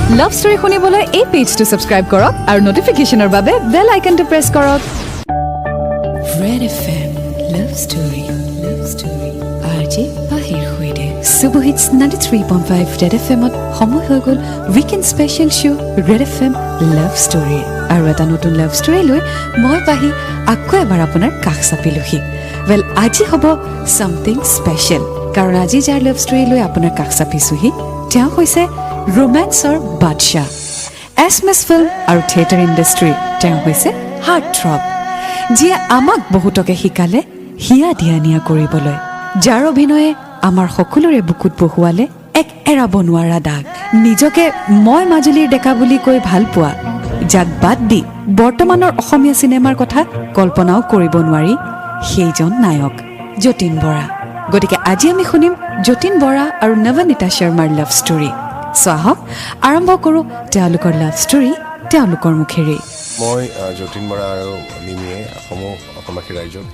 Love story শুনিবলৈ এই পেজটো subscribe কৰক আৰু নটিফিকেশ্যনৰ বাবে বেল আইকনটো প্ৰেছ কৰক ৰেড এফএম লাভ ষ্টৰী আজি বাহিৰ হৈদে সুবহিট 93.5 ৰেড এফএমত সময় হৈ গ'ল weekend special show' Red FM love story আৰু এটা নতুন লাভ ষ্টৰী লৈ মই পাহি আকৌ এবাৰ আপোনাৰ কাষ চাপিলোহি ৱেল আজি হ'ব সামথিং স্পেচিয়েল কাৰণ আজি যাৰ লাভ ষ্টৰী লৈ আপোনাৰ কাষ চাপিছোহি তেওঁ হৈছে ৰোমান্সৰ বাদশাহ এছএমএছ ফিল্ম আৰু থিয়েটাৰ ইণ্ডাষ্ট্ৰী তেওঁ হৈছে হাৰ্ট থ্ৰব যিয়ে আমাক বহুতকে শিকালে হিয়া দিয়া নিয়া কৰিবলৈ যাৰ অভিনয়ে আমাৰ সকলোৰে বুকুত বহুৱালে এক এৰাব নোৱাৰা দাগ নিজকে মই মাজুলীৰ ডেকা বুলি কৈ ভাল পোৱা যাক বাদ দি বৰ্তমানৰ অসমীয়া চিনেমাৰ কথা কল্পনাও কৰিব নোৱাৰি সেইজন নায়ক যতীন বৰা গতিকে আজি আমি শুনিম যতীন বৰা আৰু নৱনীতা শৰ্মাৰ লাভ ষ্টৰী আহক আৰম্ভ কৰোঁ তেওঁলোকৰ লাভ ষ্টৰী তেওঁলোকৰ মুখেৰে মই যতীন বৰা আৰু মিমিয়ে অসমবাসী ৰাইজক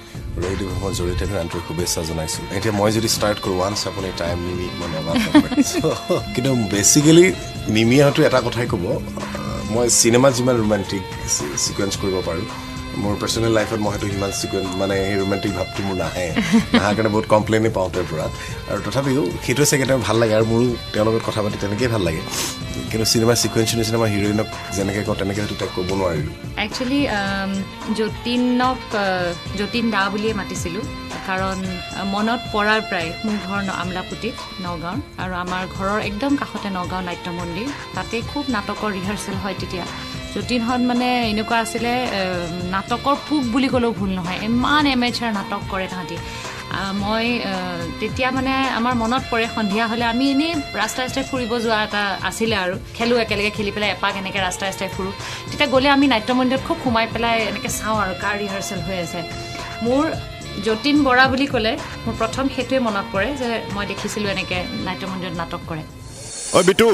ৰেডিঅ' ভ্ৰমণৰ জৰিয়তে আন্তৰিক শুভেচ্ছা জনাইছোঁ এতিয়া মই যদি ষ্টাৰ্ট কৰোঁ ওৱান্স আপন এ টাইম মিমিক মই নেভাৰ কিন্তু বেচিকেলি মিমিয়ে হয়তো এটা কথাই ক'ব মই চিনেমাত যিমান ৰোমান্টিক ছিকুৱেঞ্চ কৰিব পাৰোঁ মোৰ পাৰ্চনেল লাইফত মই হয়তো সিমান ছিকুৱেঞ্চ মানে সেই ৰোমান্টিক ভাৱটো মোৰ নাহে কাৰণে বহুত কমপ্লেইনেই পাওঁ তেওঁৰ পৰা আৰু তথাপিও সেইটোৱে চাগে তেওঁ ভাল লাগে আৰু মোৰো তেওঁৰ লগত কথা পাতি তেনেকৈয়ে ভাল লাগে কিন্তু চিনেমাৰ ছিকুৱেঞ্চৰ নিচিনা মই হিৰ'ইনক যেনেকৈ কওঁ তেনেকৈ হয়তো তাইক ক'ব নোৱাৰিলোঁ একচুৱেলি যতীনক যতীন দা বুলিয়ে মাতিছিলোঁ কাৰণ মনত পৰাৰ প্ৰায় মোৰ ঘৰ আমলাপুতিত নগাঁৱৰ আৰু আমাৰ ঘৰৰ একদম কাষতে নগাঁও নাট্য মন্দিৰ তাতে খুব নাটকৰ ৰিহাৰ্চেল হয় তেতিয়া যতীনহঁত মানে এনেকুৱা আছিলে নাটকৰ পোক বুলি ক'লেও ভুল নহয় ইমান এমেচাৰ নাটক কৰে তাহাঁতি মই তেতিয়া মানে আমাৰ মনত পৰে সন্ধিয়া হ'লে আমি এনেই ৰাস্তাই ফুৰিব যোৱা এটা আছিলে আৰু খেলোঁ একেলগে খেলি পেলাই এপাক এনেকৈ ৰাস্তাই ফুৰোঁ তেতিয়া গ'লে আমি নাট্য মন্দিৰত খুব সোমাই পেলাই এনেকৈ চাওঁ আৰু কাৰ ৰিহাৰ্চেল হৈ আছে মোৰ যতীন বৰা বুলি ক'লে মোৰ প্ৰথম সেইটোৱে মনত পৰে যে মই দেখিছিলোঁ এনেকৈ নাট্য মন্দিৰত নাটক কৰে ঐ বিটু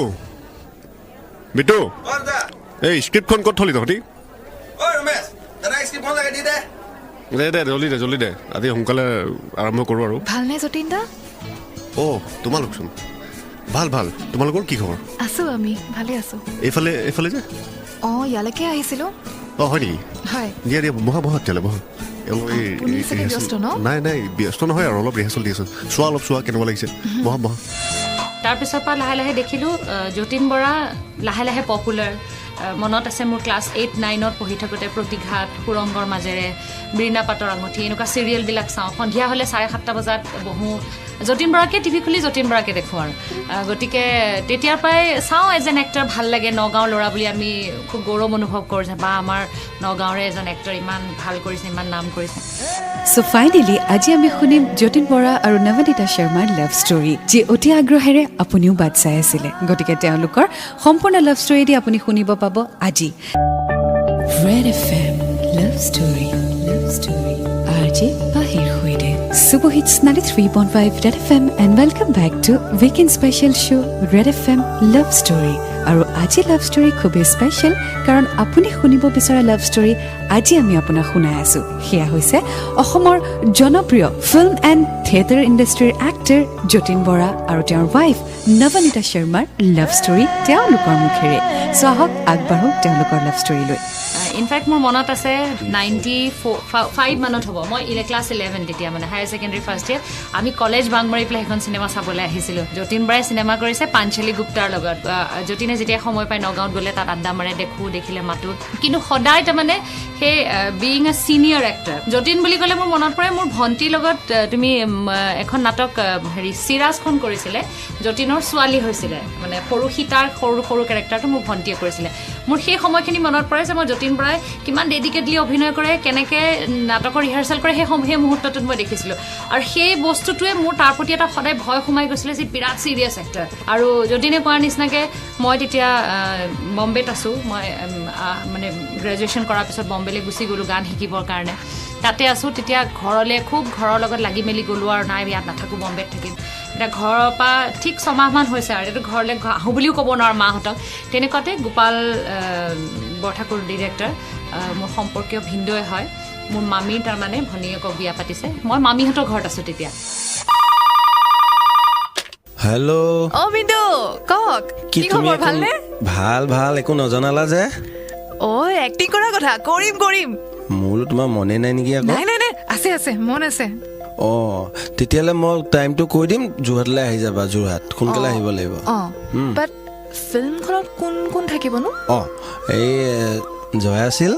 এই স্ক্ৰিপ্টখন ক'ত থলি তহঁতি দে জল্দি দে আজি সোনকালে আৰম্ভ কৰোঁ আৰু ভালনে যতীন দা অ' তোমালোকচোন ভাল তোমালোকৰ কি খবৰ আছোঁ আমি ভালে আছোঁ এইফালে যে অঁ ইয়ালৈকে আহিছিলোঁ অঁ হয় নেকি হয় দিয়া বহা তেতিয়াহ'লে বহা ব্যস্ত ন নাই ব্যস্ত নহয় আৰু অলপ ৰিহাৰ্চেল দি আছোঁ অলপ চোৱা কেনেকুৱা লাগিছে বহা তাৰপিছৰ পৰা লাহে লাহে দেখিলোঁ যতীন বৰা লাহে লাহে পপুলাৰ মনত আছে মোৰ ক্লাছ 8-9ত পঢ়ি থাকোঁতে প্ৰতিঘাত সুৰংগৰ মাজেৰে বীণা পাতৰ আঙুঠি এনেকুৱা চিৰিয়েলবিলাক চাওঁ সন্ধিয়া হ'লে 7:30 বজাত বহোঁ যতীন বৰাকে টিভি খুলি যতীন বৰাকে দেখোঁ আৰু গতিকে তেতিয়াৰ পৰাই চাওঁ এজ এন এক্টৰ ভাল লাগে নগাঁৱৰ ল'ৰা বুলি আমি খুব গৌৰৱ অনুভৱ কৰোঁ যে বা আমাৰ নগাঁৱৰে এজন এক্টৰ ইমান ভাল কৰিছে ইমান নাম কৰিছে সো ফাইনেলি আজি আমি শুনিম যতীন বৰা আৰু নৱনীতা শৰ্মাৰ লাভ ষ্টৰী যি অতি আগ্ৰহেৰে আপুনিও বাট চাই আছিলে গতিকে তেওঁলোকৰ সম্পূৰ্ণ লাভ ষ্টৰী দি আপুনি শুনিব পাব আজি ৰেড এফএম লাভ ষ্টৰী আজি বাহিৰ হৈদে সুবহিট 93.5 Red FM and welcome back to weekend special show' Red FM love story আৰু আজি লাভ ষ্টৰী খুবেই স্পেচিয়েল কাৰণ আপুনি শুনিব বিচৰা লাভ ষ্টৰী আজি আমি আপোনাক শুনাই আছোঁ সেয়া হৈছে অসমৰ জনপ্ৰিয় ফিল্ম এণ্ড থিয়েটাৰ ইণ্ডাষ্ট্ৰীৰ এক্টৰ যতীন বৰা আৰু তেওঁৰ ৱাইফ নৱনীতা শৰ্মাৰ লাভ ষ্টৰী তেওঁলোকৰ মুখেৰে আহক আগবাঢ়ো তেওঁলোকৰ লাভ ষ্টৰীলৈ ইনফেক্ট মোৰ মনত আছে 95 মানত হ'ব মই ক্লাছ 11 তেতিয়া মানে হায়াৰ ছেকেণ্ডেৰী ফাৰ্ষ্ট ইয়েৰ আমি কলেজ বাং মাৰি পেলাই সেইখন চিনেমা চাবলৈ আহিছিলোঁ যতীন বৰাই চিনেমা কৰিছে পাঞ্চালী গুপ্তাৰ লগত যতীনে যেতিয়া সময় পাই নগাঁৱত গ'লে তাত আড্ডা মাৰে দেখিলে মাতো কিন্তু সদায় তাৰমানে সেই being a senior actor Jatin বুলি ক'লে মোৰ মনত পৰে মোৰ ভণ্টিৰ লগত তুমি এখন নাটক চিৰাজখন কৰিছিলে যতীনৰ ছোৱালী হৈছিলে মানে সৰু সীতাৰ সৰু কেৰেক্টাৰটো মোৰ ভণ্টিয়ে কৰিছিলে মোৰ সেই সময়খিনি মনত পৰে যে মই যতীন বৰাই কিমান ডেডিকেটলি অভিনয় কৰে কেনেকৈ নাটকৰ ৰিহাৰ্চেল কৰে সেই মুহূৰ্তটোত মই দেখিছিলোঁ আৰু সেই বস্তুটোৱে মোৰ তাৰ প্ৰতি এটা সদায় ভয় সোমাই গৈছিলে যে বিৰাট ছিৰিয়াছ এক্টৰ আৰু যতীনে কোৱাৰ নিচিনাকৈ মই তেতিয়া বম্বেত আছোঁ মই মানে গ্ৰেজুৱেশ্যন কৰাৰ পিছত বম্বেলৈ গুচি গ'লোঁ গান শিকিবৰ কাৰণে তাতে আছোঁ তেতিয়া ঘৰৰ লগত লাগি মেলি গ'লোঁ আৰু নাই ইয়াত নাথাকোঁ বম্বেত থাকিম এতিয়া ঘৰৰ পৰা ঠিক 6 মাহমান হৈছে আৰু এইটো ঘৰলৈ আহোঁ বুলিও ক'ব নোৱাৰোঁ মাহঁতক তেনেকুৱাতে গোপাল বৰঠাকুৰ ডিৰেক্টৰ মোৰ সম্পৰ্কীয় ভিনদৈ হয় মোৰ মামীৰ তাৰমানে ভনীয়েকক বিয়া পাতিছে মই মামীহঁতৰ ঘৰত আছোঁ তেতিয়া হেল্ল' অ বিন্দু কক কি খবৰ ভালনে ভাল ভাল একো নজনালা যে অ' এক্টিং কৰাৰ কথা কৰিম মোৰো তোমাৰ মনে নাই নেকি আকৌ নাই আছে মন আছে অঁ তেতিয়াহ'লে মই টাইমটো কৈ দিম যোৰহাটলৈ আহি যাবা যোৰহাট সোনকালে আহিব লাগিব বাট ফিল্মখনত কোন থাকিবনো অঁ এই জয়াশীল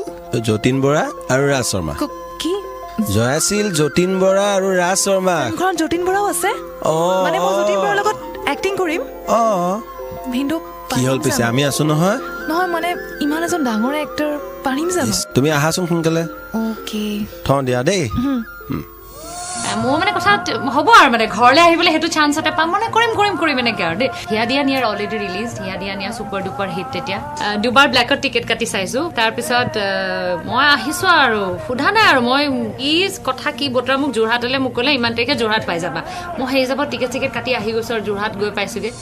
যতীন বৰা আৰু ৰাজ শৰ্মা কি জয়াশীল যতীন বৰা আৰু ৰাজ শৰ্মা ফিল্মখনত যতীন বৰাও আছে অঁ মানে মই যতীন বৰাৰ লগত এক্টিং কৰিম অঁ ভিন্দু কি হ'ল পিছে আমি আছো নহয় মানে ইমান এজন ডাঙৰ এক্টৰ পাৰিম জানো তুমি আহাচোন সোনকালে অ'কে থওঁ দিয়া দেই মোৰ মানে কথা হ'ব আৰু মানে ঘৰলৈ আহিবলৈ সেইটো চান্স এটা পাম মানে কৰিম এনেকৈ আৰু দেই হিয়া দিয়া নিয়াৰ অলৰেডি ৰিলিজ হিয়া দিয়া নিয়া ছুপাৰ ডুপাৰ হিট তেতিয়া দুবাৰ ব্লেকত টিকেট কাটি চাইছোঁ তাৰপিছত মই আহিছোঁ আৰু সোধা নাই আৰু মই কি কথা কি বতৰা মোক যোৰহাটলৈ মোক ক'লে ইমান তাৰিখে যোৰহাট পাই যাবা মই সেই যাব টিকেট চিকেট কাটি আহি গৈছোঁ আৰু যোৰহাট গৈ পাইছোঁগৈ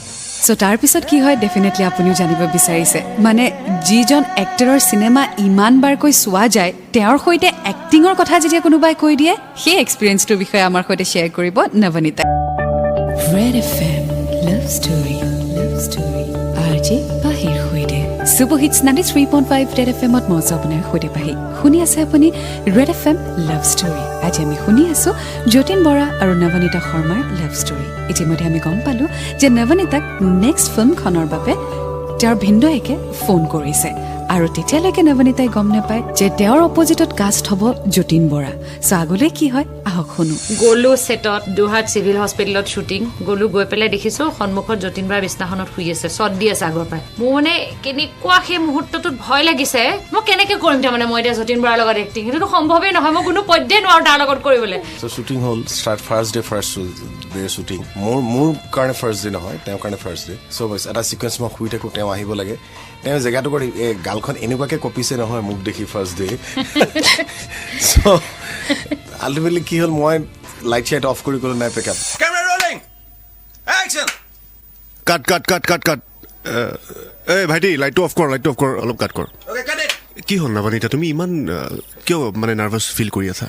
চ' তাৰপিছত কি হয় ডেফিনেটলি আপুনিও জানিব বিচাৰিছে মানে যিজন এক্টৰৰ চিনেমা ইমান বাৰকৈ চোৱা যায় তেওঁৰ সৈতে এক্টিঙৰ কথা যেতিয়া কোনোবাই কৈ দিয়ে সেই এক্সপিৰিয়েঞ্চটোৰ বিষয়ে আমাৰ সৈতে শ্বেয়াৰ কৰিব Nabanita red FM love story RJ পাহিৰ সৈতে ছুপাৰ হিটছ 93.5 ৰেড FMত মই আপোনাৰ সৈতে পাহি শুনি আছে আপুনি ৰেড FM লাভ ষ্টৰী আজি আমি শুনি আছো যতীন বৰা আৰু নৱনীতা শৰ্মাৰ লাভ ষ্টৰী ইতিমধ্যে আমি গম পালোঁ যে নৱনীতাক নেক্সট ফিল্মখনৰ বাবে তেওঁৰ ভিনদেউকে ফোন কৰিছে আৰু তেতিয়ালৈকে নৱনীতাই গম নাপায় যে তেওঁৰ অপজিটত কাষ্ট হ'ব যতীন বৰা চ' আগলৈ কি হয় আহক শুনো গ'লো ছেটত যোৰহাট চিভিল হস্পিটেলত শ্বুটিং গৈ পেলাই দেখিছোঁ সন্মুখত যতীন বৰা বিছনাখনত শুই আছে শ্বট দি আছে আগৰ পৰাই মোৰ মানে কেনেকুৱা সেই মুহূৰ্তটোত ভয় লাগিছে মই কেনেকৈ কৰিম তাৰমানে মই এতিয়া যতীন বৰাৰ লগত এক্টিং সেইটোতো সম্ভৱেই নহয় মই কোনো পধ্যেই নোৱাৰোঁ তাৰ লগত কৰিবলৈ শ্বুটিং হ'ল ষ্টাৰ্ট ফাৰ্ষ্ট ডে শ্বুটিং মোৰ কাৰণে ফাৰ্ষ্ট ডে নহয় তেওঁৰ কাৰণে ফাৰ্ষ্ট ডে চ' এটা ছিকুৱেঞ্চ মই শুই থাকোঁ তেওঁ আহিব লাগে তেওঁ জেগাটো কৰি গালখন এনেকুৱাকৈ কঁপিছে নহয় মোক দেখি ফাৰ্ষ্ট ডে চ' আল্টিমেটলি কি হ'ল মই লাইট চাইট অফ কৰি গ'লো নাই পেকআপ কাট এই ভাইটি লাইটটো অফ কৰ অলপ কাট কৰ কি হ'ল নৱনীতা তুমি ইমান কিয় মানে নাৰ্ভাছ ফিল কৰি আছা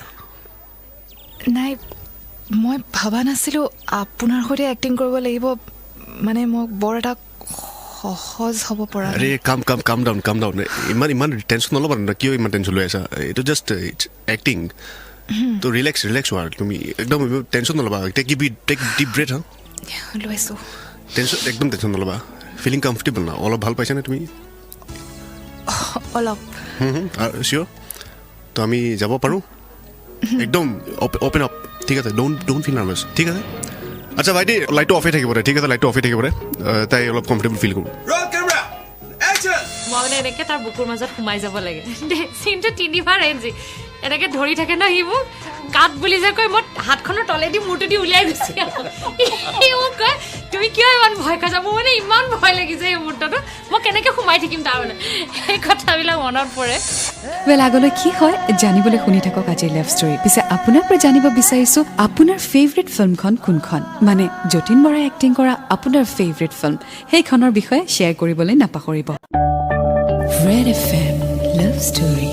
নাই মই ভবা নাছিলোঁ আপোনাৰ সৈতে এক্টিং কৰিব লাগিব মানে মই বৰ এটা সহজ হ'ব পৰা আৰে কাম ডাউন ইমান টেনশ্যন নল'বা কিয় ইমান টেনশ্যন লৈ আছা এইটো জাষ্ট এক্টিং তো ৰিলেক্স হোৱা তুমি একদম টেনশ্যন নল'বা টেক ডিপ ব্ৰেথ হা লৈছোঁ একদম টেনশ্যন নল'বা ফিলিং কমফৰ্টেবল না অলপ ভাল পাইছানে তুমি অলপ চিয়'ৰ তো আমি যাব পাৰোঁ একদম অ'পেন আপ ঠিক আছে ডোণ্ট ফিল নাৰ্ভাছ ঠিক আছে আচ্ছা ভাইটি লাইটটো অফে থাকিব দে ঠিক আছে লাইটটো অফে থাকিব দে তাই অলপ কমফৰ্টেবল ফিল কৰোঁ মই মানে এনেকৈ তাৰ বুকুৰ মাজত সোমাই যাব লাগে চিনটো তিনিবাৰ এনেকৈ ধৰি থাকে ন সি মোক কাট বুলি যে কয় মই হাতখনৰ তলেদি মূৰটো দি উলিয়াই গুচি সি মোক কয় তুমি কিয় ইমান ভয় খাইছা মোৰ মানে ইমান ভয় লাগিছে এই মুহূৰ্তটো মই কেনেকৈ সোমাই থাকিম তাৰমানে সেই কথাবিলাক মনত পৰে ৱেল আগলৈ কি হয় জানিবলৈ শুনি থাকক আজিৰ লাভ ষ্টৰী পিছে আপোনাৰ পৰা জানিব বিচাৰিছোঁ আপোনাৰ ফেভৰেট ফিল্মখন কোনখন মানে যতীন বৰাই এক্টিং কৰা আপোনাৰ ফেভৰেট ফিল্ম সেইখনৰ বিষয়ে শ্বেয়াৰ কৰিবলৈ নাপাহৰিব red FM love story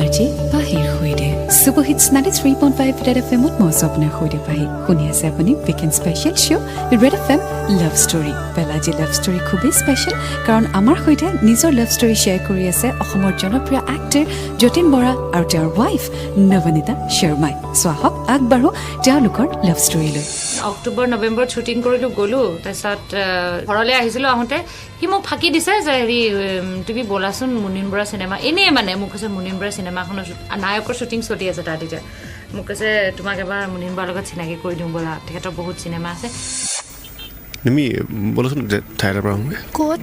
RJ পাহিৰ সৈতে ছুপাৰ হিটছ 93.5 ৰেড FMত মই আপোনাৰ সৈতে পাহি শুনি আছে আপুনি weekend special show' Red FM love story আজি লাভ ষ্টৰী খুবেই স্পেচিয়েল কাৰণ আমাৰ সৈতে নিজৰ লাভ ষ্টৰী শ্বেয়াৰ কৰি আছে অসমৰ জনপ্ৰিয় এক্টৰ যতীন বৰা আৰু তেওঁৰ ৱাইফ নৱনীতা শৰ্মাই চ' আহক আগবাঢ়ো তেওঁলোকৰ লাভ ষ্টৰীলৈ অক্টোবৰ নৱেম্বৰত শ্বুটিং কৰিলোঁ গ'লোঁ তাৰপিছত ঘৰলৈ আহিছিলোঁ আহোঁতে সি মোক ফাঁকি দিছে যে হেৰি তুমি ব'লাচোন মুনীন বৰা চিনেমা এনেই মানে মোক কৈছে মুনীন বৰা চিনেমাখনৰ নায়কৰ শ্বুটিং চলি আছে তাত এতিয়া মোক কৈছে তোমাক এবাৰ মুনীন বৰাৰ লগত চিনাকি কৰি দিওঁ ব'লা তেখেতৰ বহুত চিনেমা আছে তুমি ব'লাচোন ঠাই এটাৰ পৰা আহোঁগৈ ক'ত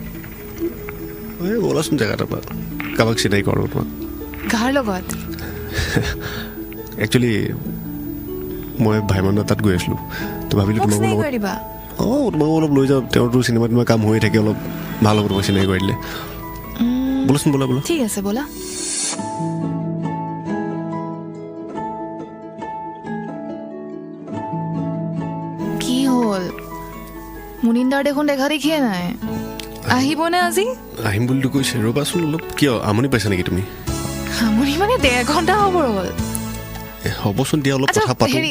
ব'লাচোন জেগা এটাৰ পৰা কাৰোবাক চিনাকি কৰোঁ তোমাক কাৰ লগত একচুৱেলি মই ভাইমনৰ তাত গৈ আছিলোঁ তো ভাবিলোঁ তোমাক লগত দিবা তোমাক অলপ লৈ যাওঁ তেওঁৰতো চিনেমাত তোমাৰ কাম হৈয়ে থাকে অলপ ভাল হ'ব তোমাক চিনাকি কৰি দিলে ব'লাচোন ব'লা ঠিক আছে ব'লা কি হ'ল মুনিন্দাৰ দেখোন দেখা দেখিয়ে নাই আহিবনে আজি আহিম বুলিতো কৈছে ৰ'বাচোন অলপ কিয় আমনি পাইছা নেকি তুমি আমনি মানে 1.5 ঘণ্টা হ'ব ৰ'ল হ'বচোন দিয়া অলপ কথা পাতোঁ হেৰি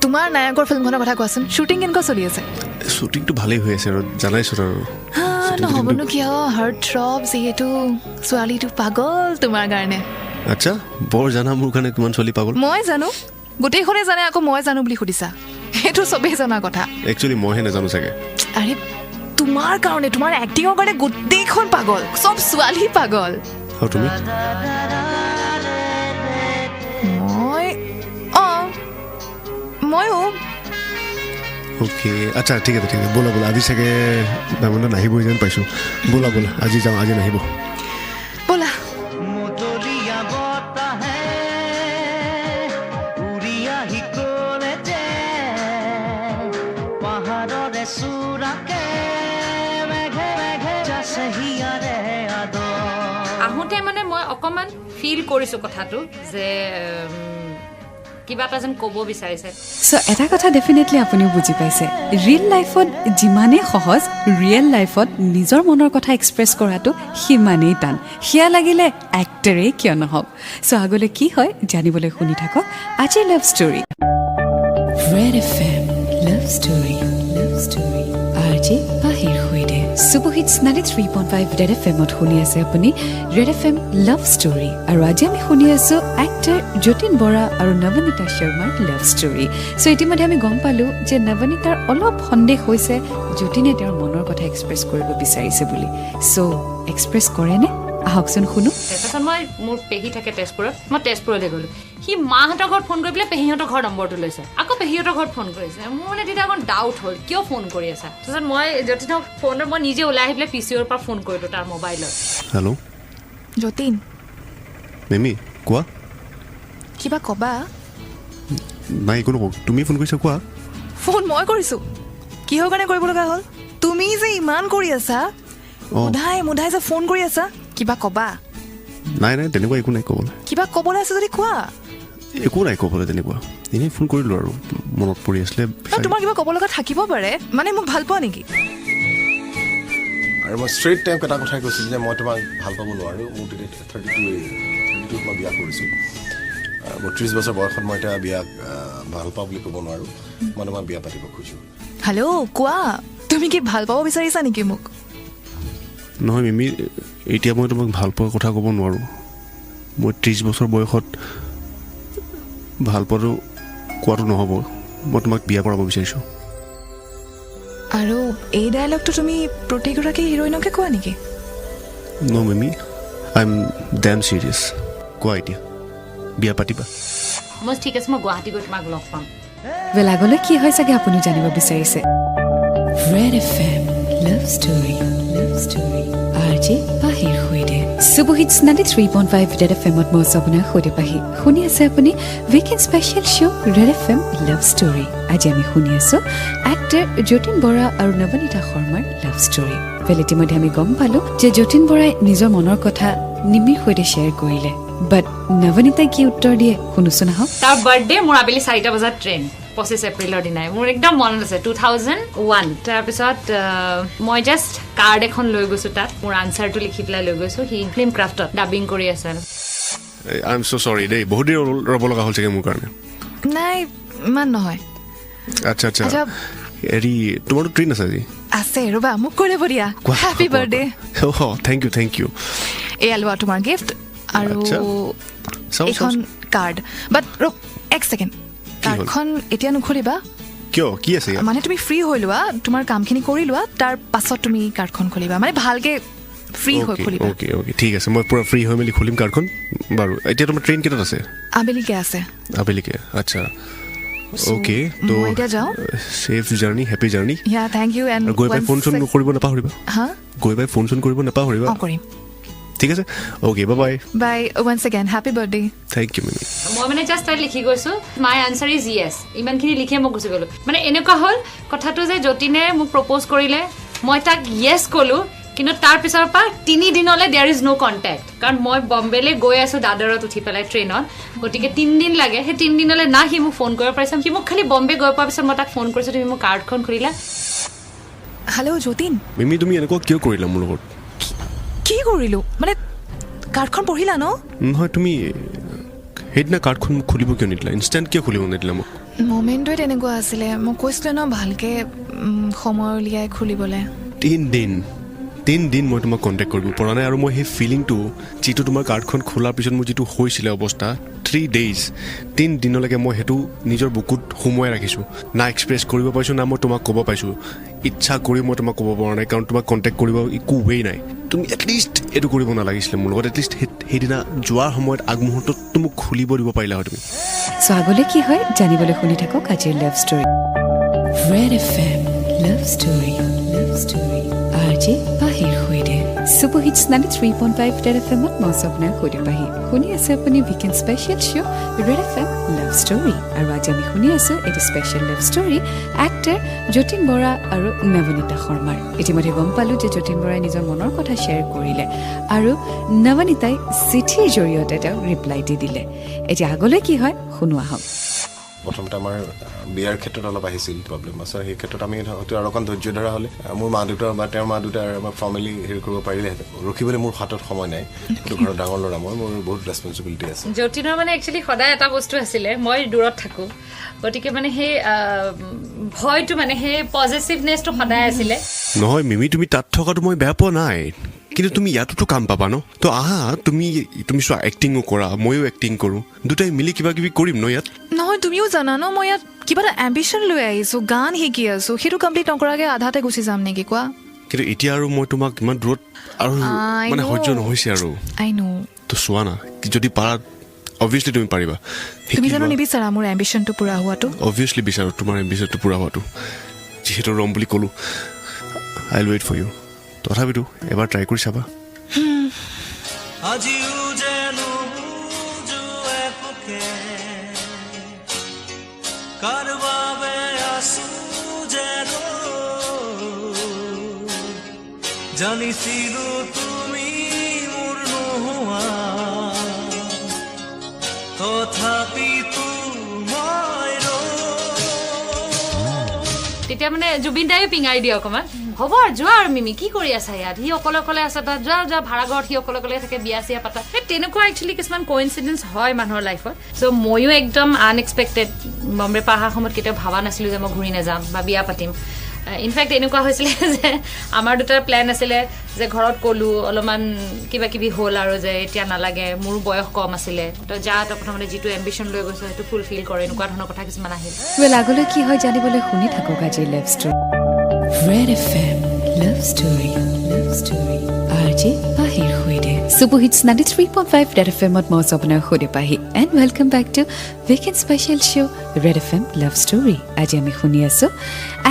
তোমাৰ নায়কৰ ফিল্মখনৰ কথা কোৱাচোন শ্বুটিং কেনেকুৱা চলি আছে শ্বুটিংটো ভালেই হৈ আছে আৰু জানাইছোন আৰু নহ'বনো কিয় হাৰ্ট থ্ৰব যিহেতু ছোৱালীটো পাগল তোমাৰ কাৰণে আচ্ছা বৰ জানা মোৰ কাৰণে কিমান ছোৱালী পাগল মই জানো গোটেইখনে জানে আকৌ মই জানো বুলি সুধিছা সেইটো চবেই জনা কথা একচুৱেলি মইহে নাজানো চাগে আৰে তোমাৰ কাৰণে তোমাৰ এক্টিঙৰ কাৰণে গোটেইখন পাগল চব ছোৱালী পাগল আৰু তুমি ময়ো অ'কে আচ্ছা ঠিক আছে ব'লা আজি চাগে নামনা নাহিবই যেন পাইছোঁ ব'লা আজি যাওঁ আজি নাহিব ব'লা আহোঁতে মানে মই অকণমান ফিল কৰিছোঁ কথাটো যে কিবা এটা যেন ক'ব বিচাৰিছে চ' এটা কথা ডেফিনেটলি আপুনিও বুজি পাইছে ৰিয়েল লাইফত যিমানেই সহজ ৰিয়েল লাইফত নিজৰ মনৰ কথা এক্সপ্ৰেছ কৰাটো সিমানেই টান সেয়া লাগিলে এক্টৰেই কিয় নহওক চ' আগলৈ কি হয় জানিবলৈ শুনি থাকক আজিৰ love story red FM love story আজি বাহিৰ হৈদে সুবহিত 93.5 ৰেড FMত শুনি আছে আপুনি ৰেড FM লাভ ষ্টৰী আৰু আজি আমি শুনি আছো এক্টৰ যতীন বৰা আৰু নৱনীতা শৰ্মাৰ লাভ ষ্টৰী চ' ইতিমধ্যে আমি গম পালো যে নৱনীতাৰ অলপ সন্দেহ হৈছে যতীনে তেওঁৰ মনৰ কথা এক্সপ্ৰেছ কৰিব বিচাৰিছে বুলি চ' এক্সপ্ৰেছ কৰেনে আহকচোন শুনো তাৰপিছত মই মোৰ পেহী থাকে তেজপুৰত মই তেজপুৰলৈ গ'লোঁ সি মাহঁতৰ ঘৰত ফোন কৰি পেলাই পেহীহঁতৰ ঘৰ নম্বৰটো লৈছে আকৌ পেহীহঁতৰ ঘৰত ফোন কৰিছে মোৰ মানে তেতিয়া অকণ ডাউট হ'ল কিয় ফোন কৰি আছা তাৰপিছত মই যতীনৰ ফোনত মই নিজে ওলাই আহি পেলাই PCOৰ পৰা ফোন কৰিলোঁ তাৰ মোবাইলত হেল্ল' যতীন মেমি কোৱা কিবা ক'বা নাই একো নকওঁ তুমি ফোন কৰিছা কোৱা ফোন মই কৰিছোঁ কিহৰ কাৰণে কৰিব লগা হ'ল তুমি যে ইমান কৰি আছা মুধাই যে ফোন কৰি আছা কিবা ক'বা নাই তেনেকুৱা একো নাই ক'বলৈ কিবা ক'বলৈ আছে যদি কোৱা একো নাই ক'বলৈ তেনেকুৱা এনেই ফোন কৰিলোঁ আৰু মনত পৰি আছিলে তোমাৰ কিবা ক'ব লগা থাকিব পাৰে মানে মোক ভাল পোৱা নেকি আৰু মই ষ্ট্ৰেইট টাইম এটা কথাই কৈছিলোঁ যে মই তোমাক ভাল পাব নোৱাৰোঁ মোৰ তেতিয়া 32 মই বিয়া কৰিছোঁ 32 বছৰ বয়সত মই এতিয়া বিয়াক ভাল পাওঁ বুলি ক'ব নোৱাৰোঁ মই তোমাক বিয়া পাতিব খোজোঁ হেল্ল' কোৱা তুমি কি ভাল পাব বিচাৰিছা নেকি মোক নহয় মিমি এতিয়া মই তোমাক ভাল পোৱাৰ কথা ক'ব নোৱাৰোঁ মই 30 বছৰ বয়সত ভাল পোৱাটো কোৱাটো নহ'ব মই তোমাক বিয়া কৰাব বিচাৰিছোঁ আৰু এই ডায়লগটো তুমি প্ৰতিগৰাকী হিৰ'ইনকে কোৱা নেকি ন Mimi I am damn serious কোৱা এতিয়া বিয়া পাতিবা মই ঠিক আছে মই গুৱাহাটী গৈ তোমাক লগ পাম ৱেল আগলৈ কি হয় চাগে আপুনি জানিব বিচাৰিছে ৰেড FM লাভ ষ্টৰী আজি বাহিৰ হৈদে সুবহিত 93.5 ৰেড FMত মই আপোনাৰ সৈতে পাহি শুনি আছে আপুনি weekend special show' Red FM love story আজি আমি শুনি আছো এক্টৰ যতীন বৰা আৰু নৱনীতা শৰ্মাৰ লাভ ষ্টৰী ৱেল ইতিমধ্যে আমি গম পালো যে যতীন বৰাই নিজৰ মনৰ কথা নিমিৰ সৈতে শ্বেয়াৰ কৰিলে বাট নৱনীতাই কি উত্তৰ দিয়ে শুনোচোন আহক তাৰ বাৰ্থডে মোৰ আবেলি 4টা বজাত ট্ৰেইন 25 এপ্ৰিলৰ দিনাই মোৰ একদম মনত আছে 2001 তাৰপিছত মই জাষ্ট কাৰ্ড এখন লৈ গৈছোঁ তাত মোৰ আনচাৰটো লিখি পেলাই লৈ গৈছোঁ সি ফিল্ম ক্ৰাফ্টত ডাবিং কৰি আছে আই এম ছ' চৰি দেই বহুত দেৰি ৰ'ব লগা হ'ল চাগে মোৰ কাৰণে নাই ইমান নহয় আচ্ছা হেৰি তোমাৰতো ট্ৰেইন আছে আজি আছে ৰ'বা মোক কৰি দিব দিয়া হেপী বাৰ্থডে থেংক ইউ এয়া লোৱা তোমাৰ গিফ্ট আৰু এইখন কাৰ্ড বাট এক ছেকেণ্ড কাৰ্ডখন এতিয়া নুখুলিবা কিয় কি আছে মানে তুমি ফ্ৰী হৈ লোৱা তোমাৰ কামখিনি কৰি লোৱা তাৰ পাছত তুমি কাৰ্ডখন খুলিবা মানে ভালকে ফ্ৰী হৈ খুলিবা অ'কে ঠিক আছে মই পুৰা ফ্ৰী হৈ মেলি খুলিম কাৰ্ডখন বাৰু এতিয়া তোমাৰ ট্ৰেইন কেইটাত আছে আবেলিকে আছে আবেলিকে আচ্ছা অ'কে তো মই এতিয়া যাওঁ ছেফ জাৰ্ণি হেপী জাৰ্ণি ইয়া থেংক ইউ এণ্ড গৈ পাই ফোন চোন কৰিব নাপাহৰিবা হা গৈ পাই ফোন চোন কৰিব নাপাহৰিবা অঁ কৰিম ঠিক আছে okay bye bye once again happy birthday thank you Mimi মই মানে জাষ্ট তাত লিখি গৈছোঁ মাই আনচাৰ ইজ য়েছ ইমানখিনি লিখিয়ে মই গুচি গ'লোঁ মানে এনেকুৱা হ'ল কথাটো যে যতীনে মোক প্ৰপ'জ কৰিলে মই তাক য়েছ ক'লোঁ কিন্তু তাৰ পিছৰ পৰা 3 দিনলৈ দেয়াৰ ইজ ন' কণ্টেক্ট কাৰণ মই বম্বেলৈ গৈ আছোঁ দাদৰত উঠি পেলাই ট্ৰেইনত গতিকে 3 দিন লাগে সেই 3 দিনলৈ না সি মোক ফোন কৰিব পাৰিছে সি মোক খালি বম্বে গৈ পোৱাৰ পিছত মই তাক ফোন কৰিছোঁ তুমি মোক কাৰ্ডখন খুলিলা হেল্ল' যতীন মিমি তুমি এনেকুৱা কিয় কৰিলা মোৰ লগত কি কৰিলোঁ মানে কাৰ্ডখন পঢ়িলা ন নহয় তুমি সেইদিনা কাৰ্ডখন মোক খুলিব কিয় নিদিলা ইনষ্টেণ্ট কিয় খুলিব নিদিলা মোক মমেণ্টটোৱে তেনেকুৱা আছিলে মই কৈছিলোঁ ন ভালকৈ সময় উলিয়াই খুলিবলৈ 3 দিন 3 দিন মই তোমাক কণ্টেক্ট কৰিব পৰা নাই আৰু মই সেই ফিলিংটো যিটো তোমাৰ কাৰ্ডখন খোলাৰ পিছত মোৰ যিটো হৈছিলে অৱস্থা 3 days 3 দিনলৈকে মই সেইটো নিজৰ বুকুত সোমোৱাই ৰাখিছোঁ না এক্সপ্ৰেছ কৰিব পাৰিছোঁ না মই তোমাক ক'ব পাৰিছোঁ ইচ্ছা কৰি মই তোমাক ক'ব পৰা নাই কাৰণ তোমাক কণ্টেক্ট কৰিব একো ৱেই নাই তুমি এটলিষ্ট এইটো কৰিব নালাগিছিলে মোৰ লগত এটলিষ্ট সেইদিনা যোৱাৰ সময়ত আগমুহূৰ্তত মোক খুলিব দিব পাৰিলা হয় তুমি চ' আগলৈ কি হয় জানিবলৈ শুনি থাকক আজিৰ love story red FM love story আজি পাহিৰ সৈতে ছুপাৰ হিটছ 93.5 ৰেড FMত মই আপোনাৰ সৈতে পাহি শুনি আছে আপুনি weekend special show' Red FM love story আৰু আজি আমি শুনি আছোঁ এটি special love story এক্টাৰ Jatin Bora আৰু নৱনীতা শৰ্মাৰ ইতিমধ্যে গম পালোঁ যে যতীন বৰাই নিজৰ মনৰ কথা শ্বেয়াৰ কৰিলে আৰু নৱনীতাই চিঠিৰ জৰিয়তে তেওঁ ৰিপ্লাই দি দিলে এতিয়া আগলৈ কি হয় শুনো আহক প্ৰথমতে আমাৰ বিয়াৰ ক্ষেত্ৰত অলপ আহিছিল প্ৰব্লেম আছে সেই ক্ষেত্ৰত আমি হয়তো আৰু অকণ ধৈৰ্য ধৰা হ'লে মোৰ মা দেউতা বা তেওঁৰ মা দেউতাই আমাৰ ফেমিলি হেৰি কৰিব পাৰিলেহেঁতেন ৰখিবলৈ মোৰ হাতত সময় নাই কিন্তু ঘৰৰ ডাঙৰ ল'ৰা মোৰ বহুত ৰেছপনচিবিলিটি আছে যতীনৰ মানে একচুৱেলি সদায় এটা বস্তু আছিলে মই দূৰত থাকোঁ গতিকে মানে সেই ভয়টো মানে সেই পজিটিভনেছটো সদায় আছিলে নহয় মিমি তুমি তাত থকাটো মই বেয়া পোৱা নাই কিন্তু তুমি ইয়াতোতো কাম পাবা ন তো আহা তুমি চোৱা এক্টিঙো কৰা ময়ো এক্টিং কৰোঁ দুটাই মিলি কিবা কিবি কৰিম ন ইয়াত নহয় তুমিও জানা ন মই ইয়াত কিবা এটা এম্বিশ্যন লৈ আহিছোঁ গান শিকি আছোঁ সেইটো কমপ্লিট নকৰাকৈ আধাতে গুচি যাম নেকি কোৱা কিন্তু এতিয়া আৰু মই তোমাক ইমান দূৰত আৰু মানে সহ্য নহৈছে আৰু আই নো তো চোৱা না যদি পাৰা অবভিয়াছলি তুমি পাৰিবা তুমি জানো নিবিচাৰা মোৰ এম্বিশ্যনটো পূৰা হোৱাটো অবভিয়াছলি বিচাৰোঁ তোমাৰ এম্বিশ্যনটো পূৰা হোৱাটো যিহেতু ৰম বুলি ক'লোঁ আই উইল ৱেইট ফৰ ইউ তথাপিতো এবাৰ ট্ৰাই কৰি চাবা আজিও যেন বুজো একোকে কাৰ বাবে আছো যেন জানিছিলো তুমি মোৰ নোহোৱা তথাপিতো মই তেতিয়া মানে জুবিন দায়ো পিঙাই দিয়ে অকণমান হ'ব আৰু যোৱা আৰু মিমি কি কৰি আছা ইয়াত সি অকলে অকলে আছে তাত যোৱা ভাড়া ঘৰত সি অকলে অকলে থাকে বিয়া চিয়া পাতা সেই তেনেকুৱা একচুৱেলি কিছুমান কোইনচিডেঞ্চ হয় মানুহৰ লাইফত চ' ময়ো একদম আনএক্সপেক্টেড বম্বে পৰা অহাৰ সময়ত কেতিয়াও ভবা নাছিলোঁ যে মই ঘূৰি নাযাম বা বিয়া পাতিম ইনফেক্ট এনেকুৱা হৈছিলে যে আমাৰ দুটাৰ প্লেন আছিলে যে ঘৰত ক'লোঁ অলপমান কিবা কিবি হ'ল আৰু যে এতিয়া নালাগে মোৰো বয়স কম আছিলে তো যা তই প্ৰথমতে যিটো এম্বিশ্যন লৈ গৈছোঁ সেইটো ফুলফিল কৰে এনেকুৱা ধৰণৰ কথা কিছুমান আহিল ৱেল আগলৈ কি হয় জানিবলৈ শুনি থাকক আজিৰ love story red FM love story আজি পাহিৰ সৈতে ছুপাৰ হিটছ 93.5 ৰেড FMত মই আপোনাৰ সৈতে Pahi and welcome back to weekend special show' Red FM love story আজি আমি শুনি আছোঁ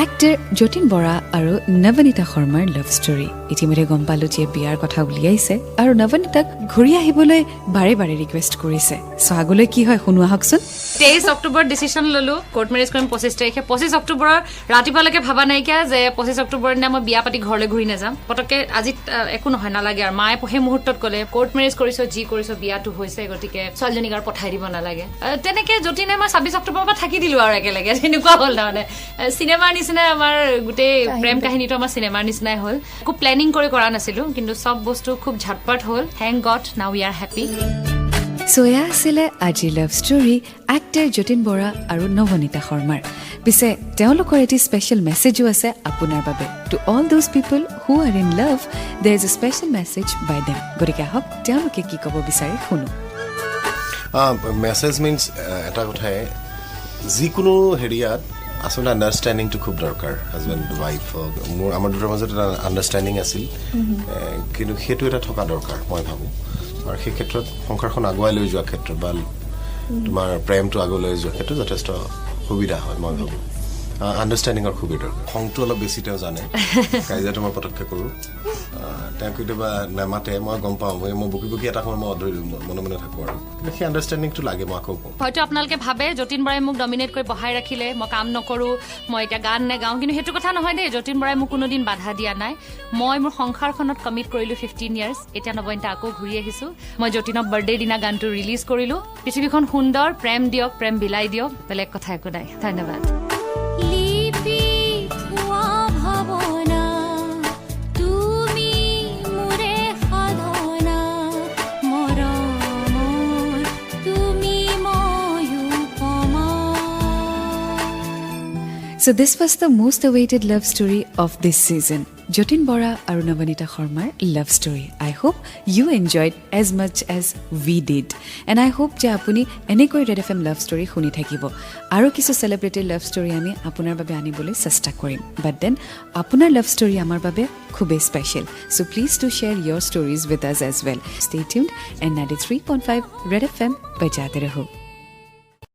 এক্টাৰ যতীন বৰা আৰু নৱনীতা শৰ্মাৰ লাভ ষ্টৰী ইতিমধ্যে গম পালোঁ যে বিয়াৰ কথা উলিয়াইছে আৰু নৱনীতাক ঘূৰি আহিবলৈ বাৰে বাৰে ৰিকুৱেষ্ট কৰিছে চ' আগলৈ কি হয় শুনো আহকচোন 23 অক্টোবৰ ডিচিশ্যন ল'লোঁ কোৰ্ট মেৰেজ কৰিম 25 তাৰিখে 25 অক্টোবৰৰ ৰাতিপুৱালৈকে ভাবা নাইকিয়া যে 25 অক্টোবৰৰ দিনা মই বিয়া পাতি ঘৰলৈ ঘূৰি নাযাম পটককৈ আজি একো নহয় নালাগে আৰু মায়ে সেই মুহূৰ্তত ক'লে কোৰ্ট মেৰেজ কৰিছোঁ যি কৰিছোঁ বিয়াটো হৈছে গতিকে ছোৱালীজনীক আৰু পঠাই দিব নালাগে তেনেকৈ যতীনে মই 26 অক্টোবৰৰ পৰা থাকি দিলোঁ আৰু একেলগে তেনেকুৱা হ'ল তাৰমানে চিনেমাৰ নিচিনাই আমাৰ গোটেই প্ৰেম কাহিনীটো আমাৰ চিনেমাৰ নিচিনাই হ'ল একো প্লেনিং কৰি কৰা নাছিলোঁ কিন্তু চব বস্তু খুব ঝটপট হ'ল thank god now we are happy চ' এয়া আছিলে আজিৰ লাভ ষ্টৰী এক্টাৰ যতীন বৰা আৰু নৱনীতা শৰ্মাৰ পিছে তেওঁলোকৰ এটি স্পেচিয়েল মেছেজো আছে আপোনাৰ বাবে to all those people who are in love there is a special message by them গতিকে আহক তেওঁলোকে কি ক'ব বিচাৰে শুনো মেছেজ মিনছ এটা কথাই যিকোনো হেৰিয়াত আচলতে আণ্ডাৰষ্টেণ্ডিংটো খুব দৰকাৰ হাজবেণ্ড ৱাইফ মোৰ আমাৰ দুটাৰ মাজত এটা আণ্ডাৰষ্টেণ্ডিং আছিল কিন্তু সেইটো এটা থকা দৰকাৰ মই ভাবোঁ আৰু সেই ক্ষেত্ৰত সংসাৰখন আগুৱাই লৈ যোৱাৰ ক্ষেত্ৰত বা তোমাৰ প্ৰেমটো আগুৱাই লৈ যোৱাৰ ক্ষেত্ৰত যথেষ্ট সুবিধা হয় মই ভাবোঁ আণ্ডাৰষ্টেণ্ডিঙৰ খুবেই দৰকাৰ খংটো অলপ বেছি তেওঁ জানে কাজিয়াটো মই পটককৈ কৰোঁ তেওঁ কেতিয়াবা নামাতে মই গম পাওঁ মই বকি বকি এটা সময় মই অধৰি মনে মনে থাকোঁ আৰু কিন্তু সেই আণ্ডাৰষ্টেণ্ডিংটো লাগে মই আকৌ কওঁ হয়তো আপোনালোকে ভাবে যতীন বৰাই মোক ডমিনেট কৰি বহাই ৰাখিলে মই কাম নকৰোঁ মই এতিয়া গান নেগাওঁ কিন্তু সেইটো কথা নহয় দেই যতীন বৰাই মোক কোনোদিন বাধা দিয়া নাই মই মোৰ সংসাৰখনত কমিট কৰিলোঁ 15 ইয়াৰ্ছ এতিয়া নৱনীতা আকৌ ঘূৰি আহিছোঁ মই যতীনৰ বাৰ্থডেৰ দিনা গানটো ৰিলিজ কৰিলোঁ পৃথিৱীখন সুন্দৰ প্ৰেম দিয়ক প্ৰেম বিলাই দিয়ক বেলেগ কথা একো নাই ধন্যবাদ So this was the most awaited love story of this season. Jotin Bora and Navanita Sharma's love story. I hope you enjoyed as much as we did. And I hope যে আপুনি এনেকৈ Red FM love story শুনি থাকিব আৰু কিছু celebrity love story আমি আপোনাৰ বাবে আনিবলৈ চেষ্টা কৰিম but then আপোনাৰ love story আমাৰ বাবে খুবেই special. So please do share your stories with us as well. Stay tuned and 93.5 Red FM बजाते रहो.